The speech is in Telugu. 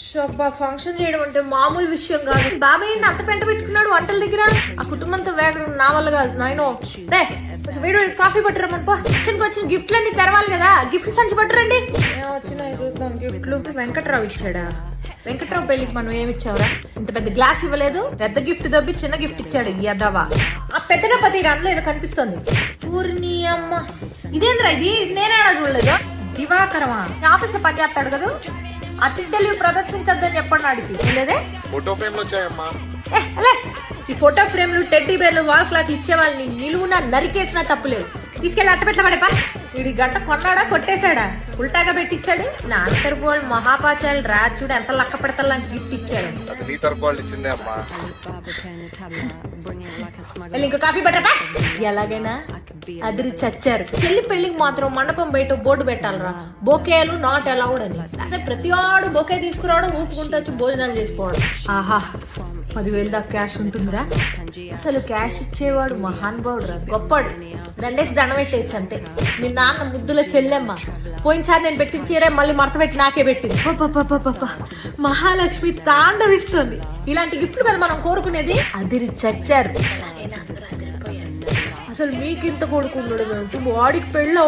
ఫంక్షన్ చేయడం అంటే మామూలు విషయం కాదు. బాబాయ్ అంత పెంట పెట్టుకున్నాడు వంటల దగ్గర. ఆ కుటుంబంతో వేగడం నా వల్ల కాదు నాయనో. వీడు కాఫీ పట్టురమ్మని పో. కిచెన్కి వచ్చిన గిఫ్ట్లు అన్ని తెరవాలి కదా. గిఫ్ట్ సంచి పట్టురండి. వచ్చినాయి చూద్దాం గిఫ్ట్లు. వెంకట్రావు ఇచ్చాడా? వెంకట్రావు పెళ్లికి మనం ఏమిచ్చావురా? ఇంత పెద్ద గ్లాస్ ఇవ్వలేదు. పెద్ద గిఫ్ట్ దొబ్బి చిన్న గిఫ్ట్ ఇచ్చాడు. యదవా. ఆ పెద్ద డబ్బా తీరా, అందులో ఏదో కనిపిస్తుంది. ఊరిని అమ్మ, ఇదేంద్రా ఇది? నేనేనా చూడలేదు. దివాకరమా ఆఫీస్ లో పని చేస్తాడు కదా. అతిథ్యులు ప్రదర్శించొద్దని చెప్పండి వాడికి. లేదే ఫోటో ఫ్రేమ్ వచ్చాయమ్మా. ఈ ఫోటో ఫ్రేమ్లు, టెడ్డీ బేర్లు, వాల్ క్లాత్ ఇచ్చే వాళ్ళని నిలువున నరికేసినా తప్పులేదు. తీసుకెళ్లి అట్టపెట్ల పడేపా. వీడి గంట కొన్నాడా కొట్టేశాడా? ఉల్టాగా పెట్టించాడు. నా తరపు వాళ్ళు మహాపాచాలు రాచుడు ఎంత లక్క పెడతా లాంటి గిఫ్ట్ ఇచ్చారు. నీ తరపు వాళ్ళు ఇచ్చిందే అమ్మా. ఇంకో కాఫీ పట్టపా. ఎలాగైనా అదిరి చచ్చారు. చెల్లి పెళ్లికి మాత్రం మండపం బయట బోర్డు పెట్టాలరా, బొకేలు నాట్ అలౌడ్ అని. అదే ప్రతి వాడు బొకే తీసుకురావడం, ఊపుకుంటూ వచ్చి భోజనాలు చేసుకోవడం. ఆహా, 10,000 దాకా క్యాష్ ఉంటుందిరా. అసలు క్యాష్ ఇచ్చేవాడు మహానుభావుడు రా, గొప్పడు. దండేసి దండం పెట్టేయచ్చు అంతే. మీ నాన్న ముద్దుల చెల్లెమ్మ పోయినసారి నేను పెట్టిన చీర మళ్ళీ మడత పెట్టి నాకే పెట్టింది. మహాలక్ష్మి తాండవిస్తుంది. ఇలాంటి గిఫ్ట్లు కదా మనం కోరుకునేది. అదిరి చచ్చారు. అసలు మీకింత కొడుకున్నాడు, వాడికి పెళ్ళి